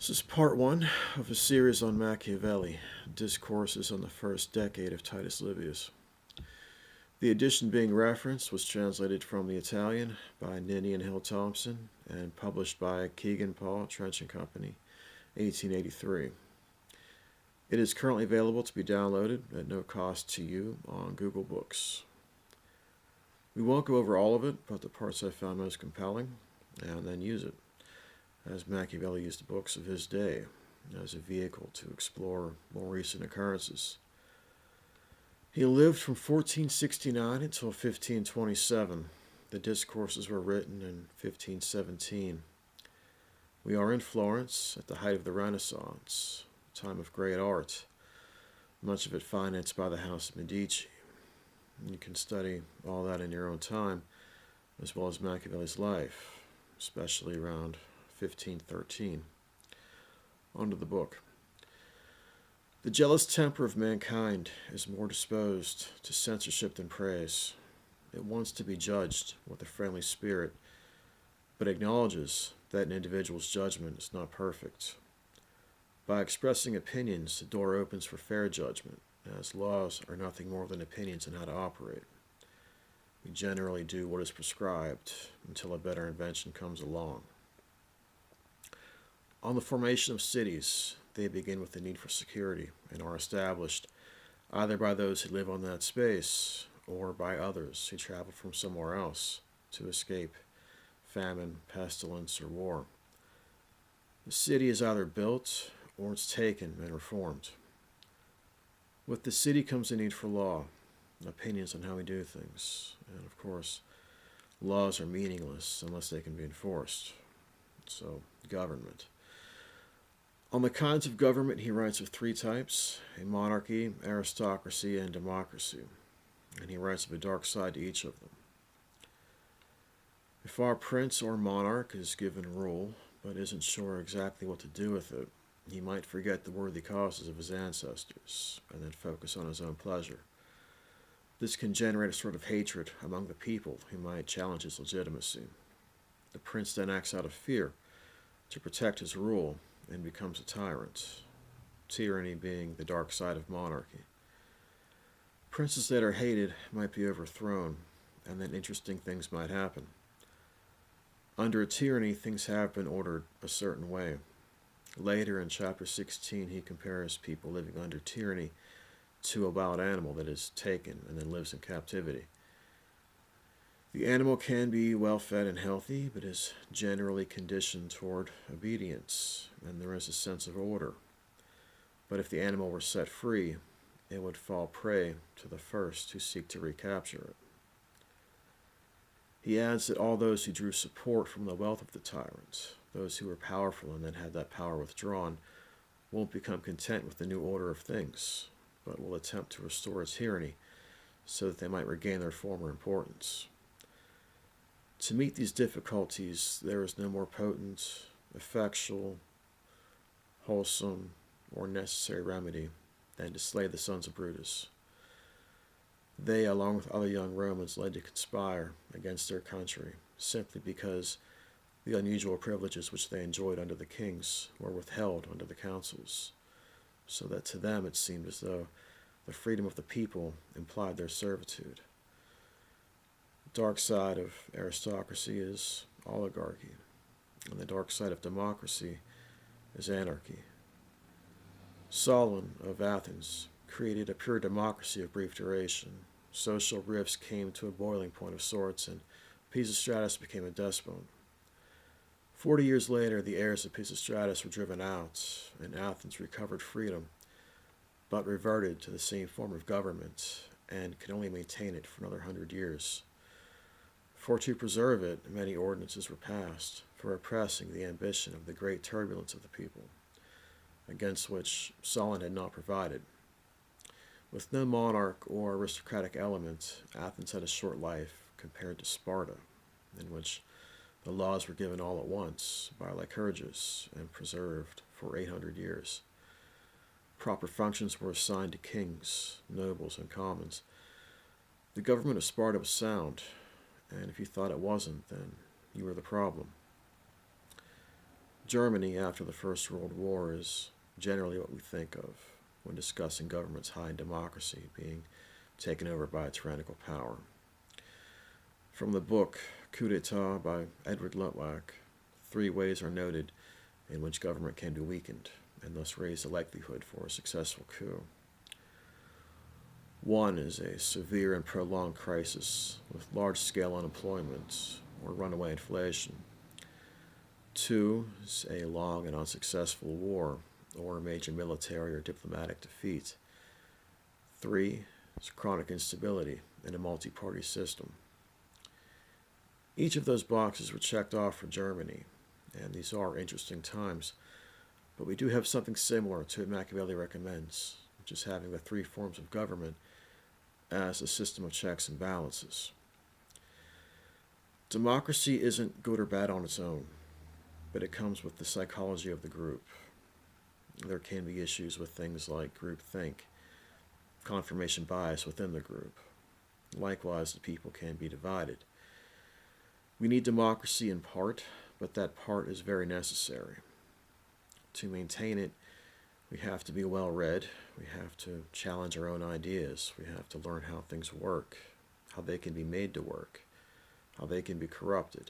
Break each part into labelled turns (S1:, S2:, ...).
S1: This is part one of a series on Machiavelli, Discourses on the First Decade of Titus Livius. The edition being referenced was translated from the Italian by Ninian Hill Thompson and published by Keegan Paul, Trench and Company, 1883. It is currently available to be downloaded at no cost to you on Google Books. We won't go over all of it, but the parts I found most compelling, and then use it, as Machiavelli used the books of his day as a vehicle to explore more recent occurrences. He lived from 1469 until 1527. The Discourses were written in 1517. We are in Florence at the height of the Renaissance, a time of great art, much of it financed by the House of Medici. You can study all that in your own time, as well as Machiavelli's life, especially around 1513. On to the book. The jealous temper of mankind is more disposed to censorship than praise. It wants to be judged with a friendly spirit, but acknowledges that an individual's judgment is not perfect. By expressing opinions, the door opens for fair judgment, as laws are nothing more than opinions on how to operate. We generally do what is prescribed until a better invention comes along. On the formation of cities, they begin with the need for security and are established either by those who live on that space or by others who travel from somewhere else to escape famine, pestilence, or war. The city is either built or it's taken and reformed. With the city comes a need for law, opinions on how we do things, and of course, laws are meaningless unless they can be enforced. So, government. On the kinds of government, he writes of three types: a monarchy, aristocracy, and democracy. And he writes of a dark side to each of them. If our prince or monarch is given rule, but isn't sure exactly what to do with it, he might forget the worthy causes of his ancestors, and then focus on his own pleasure. This can generate a sort of hatred among the people who might challenge his legitimacy. The prince then acts out of fear to protect his rule, and becomes a tyrant, tyranny being the dark side of monarchy. Princes that are hated might be overthrown, and then interesting things might happen. Under a tyranny, things have been ordered a certain way. Later in chapter 16, he compares people living under tyranny to a wild animal that is taken and then lives in captivity. The animal can be well fed and healthy, but is generally conditioned toward obedience, and there is a sense of order. But if the animal were set free, it would fall prey to the first who seek to recapture it. He adds that all those who drew support from the wealth of the tyrant, those who were powerful and then had that power withdrawn, won't become content with the new order of things, but will attempt to restore tyranny so that they might regain their former importance. To meet these difficulties, there is no more potent, effectual, wholesome, or necessary remedy than to slay the sons of Brutus. They, along with other young Romans, led to conspire against their country, simply because the unusual privileges which they enjoyed under the kings were withheld under the councils, so that to them it seemed as though the freedom of the people implied their servitude. The dark side of aristocracy is oligarchy, and the dark side of democracy is anarchy. Solon of Athens created a pure democracy of brief duration. Social rifts came to a boiling point of sorts, and Pisistratus became a despot. 40 years later, the heirs of Pisistratus were driven out, and Athens recovered freedom, but reverted to the same form of government, and could only maintain it for another 100 years. For to preserve it, many ordinances were passed for repressing the ambition of the great turbulence of the people, against which Solon had not provided. With no monarch or aristocratic element, Athens had a short life compared to Sparta, in which the laws were given all at once by Lycurgus and preserved for 800 years. Proper functions were assigned to kings, nobles, and commons. The government of Sparta was sound, and if you thought it wasn't, then you were the problem. Germany after the First World War is generally what we think of when discussing governments high in democracy being taken over by a tyrannical power. From the book Coup d'etat by Edward Luttwak, 3 ways are noted in which government can be weakened and thus raise the likelihood for a successful coup. 1 is a severe and prolonged crisis with large-scale unemployment or runaway inflation. 2 is a long and unsuccessful war or a major military or diplomatic defeat. 3 is chronic instability in a multi-party system. Each of those boxes were checked off for Germany, and these are interesting times, but we do have something similar to what Machiavelli recommends, which is having the 3 forms of government as a system of checks and balances. Democracy isn't good or bad on its own, but it comes with the psychology of the group. There can be issues with things like groupthink, confirmation bias within the group. Likewise, the people can be divided. We need democracy in part, but that part is very necessary. To maintain it, we have to be well read, we have to challenge our own ideas, we have to learn how things work, how they can be made to work, how they can be corrupted,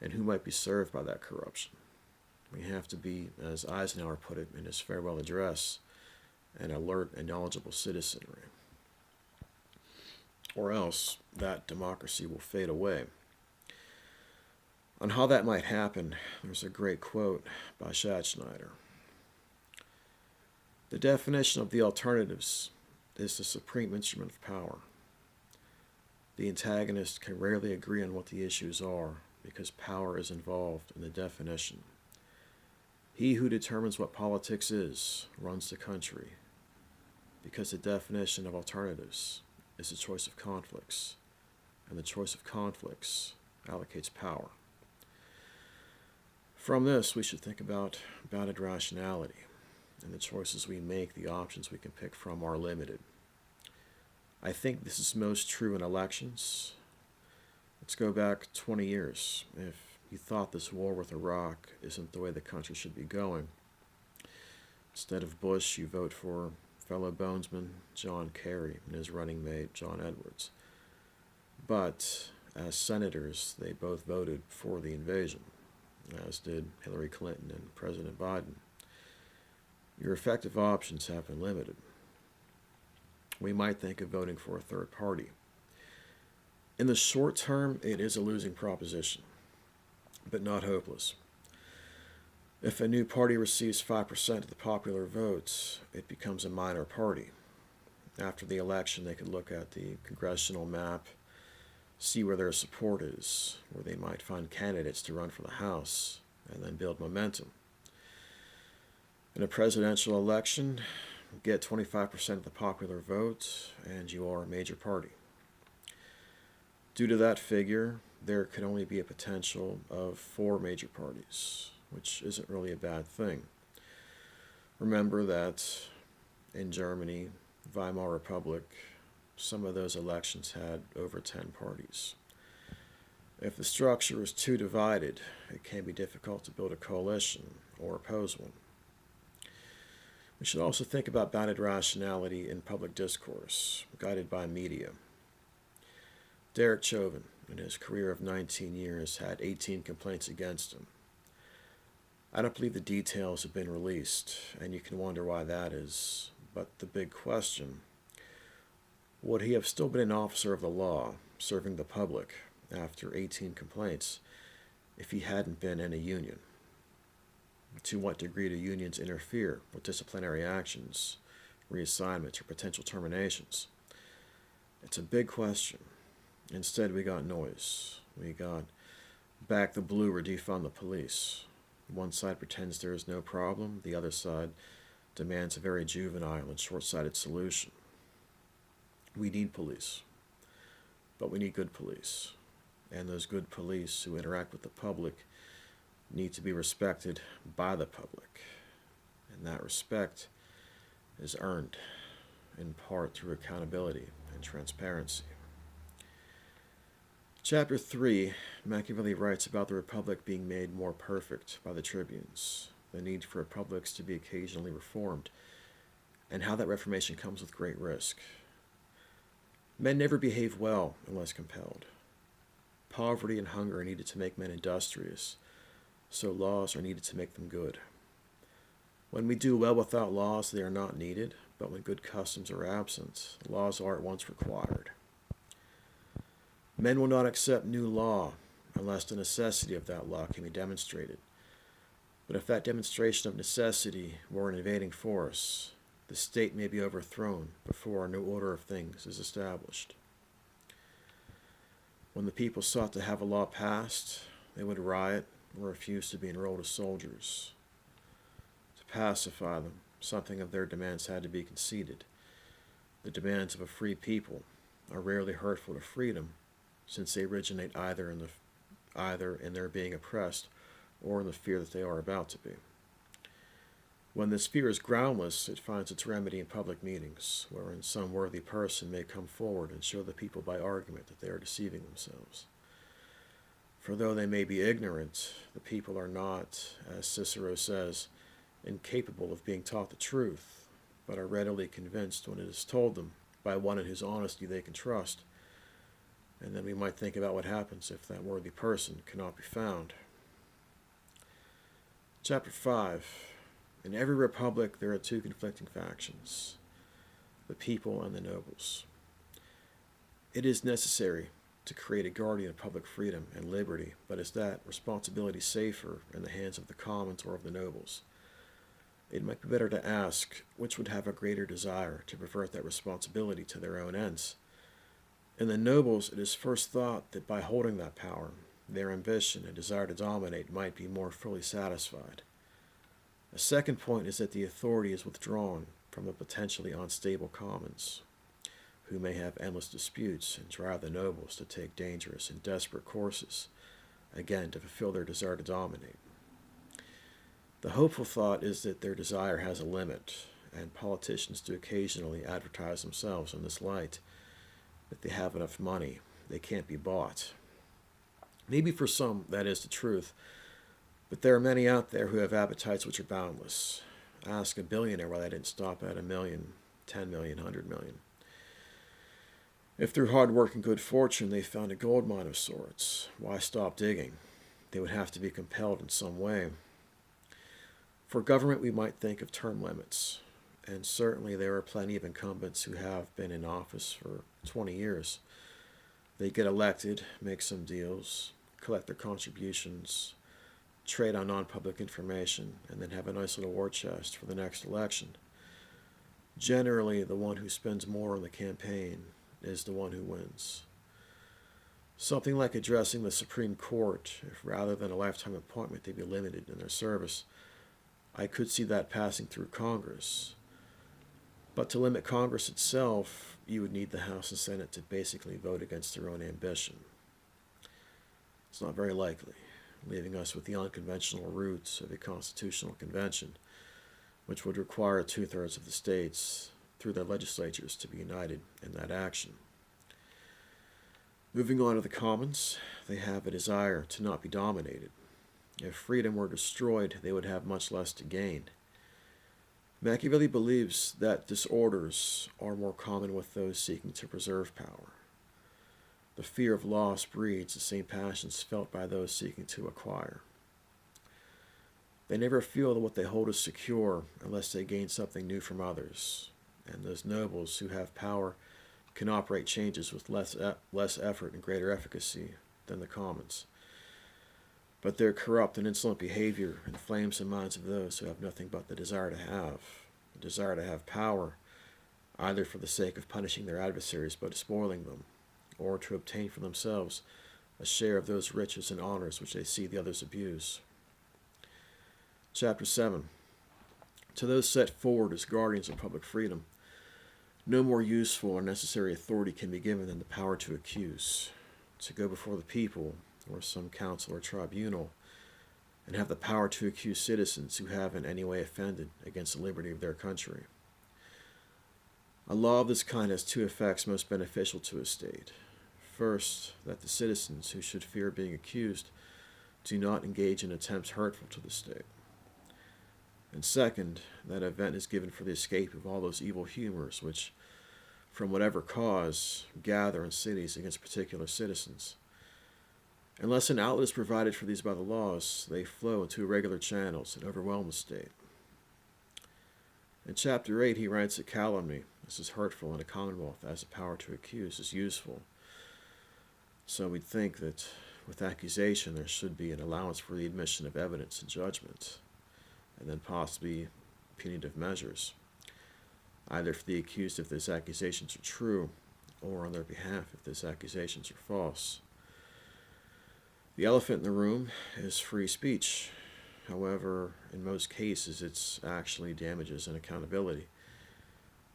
S1: and who might be served by that corruption. We have to be, as Eisenhower put it in his farewell address, an alert and knowledgeable citizenry. Or else that democracy will fade away. On how that might happen, there's a great quote by Schatzschneider. The definition of the alternatives is the supreme instrument of power. The antagonist can rarely agree on what the issues are because power is involved in the definition. He who determines what politics is runs the country because the definition of alternatives is the choice of conflicts, and the choice of conflicts allocates power. From this, we should think about bounded rationality, and the choices we make, the options we can pick from are limited. I think this is most true in elections. Let's go back 20 years. If you thought this war with Iraq isn't the way the country should be going, instead of Bush, you vote for fellow bonesman John Kerry and his running mate John Edwards. But as senators, they both voted for the invasion, as did Hillary Clinton and President Biden. Your effective options have been limited. We might think of voting for a third party. In the short term, it is a losing proposition, but not hopeless. If a new party receives 5% of the popular votes, it becomes a minor party. After the election, they could look at the congressional map, see where their support is, where they might find candidates to run for the House, and then build momentum. In a presidential election, get 25% of the popular vote, and you are a major party. Due to that figure, there could only be a potential of 4 major parties, which isn't really a bad thing. Remember that in Germany, Weimar Republic, some of those elections had over 10 parties. If the structure is too divided, it can be difficult to build a coalition or oppose one. We should also think about bounded rationality in public discourse, guided by media. Derek Chauvin, in his career of 19 years, had 18 complaints against him. I don't believe the details have been released, and you can wonder why that is. But the big question, would he have still been an officer of the law, serving the public, after 18 complaints, if he hadn't been in a union? To what degree do unions interfere with disciplinary actions, reassignments, or potential terminations? It's a big question. Instead, we got noise. We got back the blue or defund the police. One side pretends there is no problem. The other side demands a very juvenile and short-sighted solution. We need police, but we need good police. And those good police who interact with the public need to be respected by the public. And that respect is earned in part through accountability and transparency. Chapter 3, Machiavelli writes about the republic being made more perfect by the tribunes, the need for republics to be occasionally reformed, and how that reformation comes with great risk. Men never behave well unless compelled. Poverty and hunger are needed to make men industrious, so laws are needed to make them good. When we do well without laws, they are not needed, but when good customs are absent, laws are at once required. Men will not accept new law unless the necessity of that law can be demonstrated. But if that demonstration of necessity were an invading force, the state may be overthrown before a new order of things is established. When the people sought to have a law passed, they would riot or refuse to be enrolled as soldiers. To pacify them, something of their demands had to be conceded. The demands of a free people are rarely hurtful to freedom, since they originate either in their being oppressed or in the fear that they are about to be. When this fear is groundless, it finds its remedy in public meetings, wherein some worthy person may come forward and show the people by argument that they are deceiving themselves. For though they may be ignorant, the people are not, as Cicero says, incapable of being taught the truth, but are readily convinced when it is told them by one in whose honesty they can trust. And then we might think about what happens if that worthy person cannot be found. Chapter 5. In every republic there are two conflicting factions, the people and the nobles. It is necessary to create a guardian of public freedom and liberty, but is that responsibility safer in the hands of the commons or of the nobles? It might be better to ask which would have a greater desire to pervert that responsibility to their own ends. In the nobles, it is first thought that by holding that power, their ambition and desire to dominate might be more fully satisfied. A second point is that the authority is withdrawn from the potentially unstable commons, who may have endless disputes and drive the nobles to take dangerous and desperate courses, again to fulfill their desire to dominate. The hopeful thought is that their desire has a limit, and politicians do occasionally advertise themselves in this light. If they have enough money, they can't be bought. Maybe for some that is the truth, but there are many out there who have appetites which are boundless. Ask a billionaire why they didn't stop at 1 million, 10 million, 100 million. If through hard work and good fortune they found a gold mine of sorts, why stop digging? They would have to be compelled in some way. For government we might think of term limits, and certainly there are plenty of incumbents who have been in office for 20 years. They get elected, make some deals, collect their contributions, trade on non-public information, and then have a nice little war chest for the next election. Generally, the one who spends more on the campaign is the one who wins. Something like addressing the Supreme Court, if rather than a lifetime appointment they be limited in their service, I could see that passing through Congress. But to limit Congress itself, you would need the House and Senate to basically vote against their own ambition. It's not very likely, leaving us with the unconventional roots of a constitutional convention, which would require 2/3 of the states, through their legislatures, to be united in that action. Moving on to the commons, they have a desire to not be dominated. If freedom were destroyed, they would have much less to gain. Machiavelli believes that disorders are more common with those seeking to preserve power. The fear of loss breeds the same passions felt by those seeking to acquire. They never feel that what they hold is secure unless they gain something new from others, and those nobles who have power can operate changes with less effort and greater efficacy than the commons. But their corrupt and insolent behavior inflames the minds of those who have nothing but the desire to have power, either for the sake of punishing their adversaries by despoiling them, or to obtain for themselves a share of those riches and honors which they see the others abuse. Chapter 7. To those set forward as guardians of public freedom, no more useful or necessary authority can be given than the power to accuse, to go before the people or some council or tribunal, and have the power to accuse citizens who have in any way offended against the liberty of their country. A law of this kind has two effects most beneficial to a state. First, that the citizens who should fear being accused do not engage in attempts hurtful to the state. And second, that a vent is given for the escape of all those evil humors which, from whatever cause, gather in cities against particular citizens. Unless an outlet is provided for these by the laws, they flow into irregular channels and overwhelm the state. In chapter 8, he writes that calumny, this is hurtful, and a commonwealth as a power to accuse is useful. So we'd think that with accusation there should be an allowance for the admission of evidence and judgment, and then possibly punitive measures, either for the accused if those accusations are true, or on their behalf if those accusations are false. The elephant in the room is free speech. However, in most cases, it's actually damages and accountability.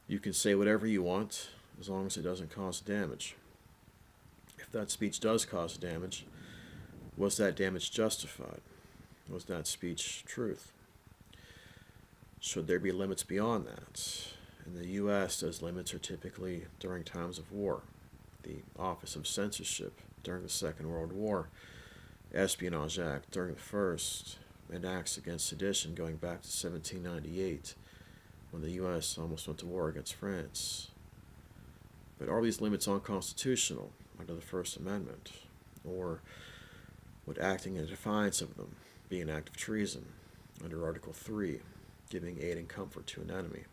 S1: You can say whatever you want as long as it doesn't cause damage. If that speech does cause damage, was that damage justified? Was that speech truth? Should there be limits beyond that? In the U.S., those limits are typically during times of war. The Office of Censorship during the Second World War, Espionage Act during the First, and acts against sedition going back to 1798, when the U.S. almost went to war against France. But are these limits unconstitutional under the First Amendment? Or would acting in defiance of them be an act of treason under Article 3, giving aid and comfort to an enemy?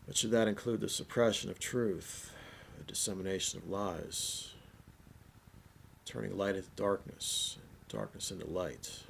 S1: But should that include the suppression of truth, the dissemination of lies, turning light into darkness, and darkness into light?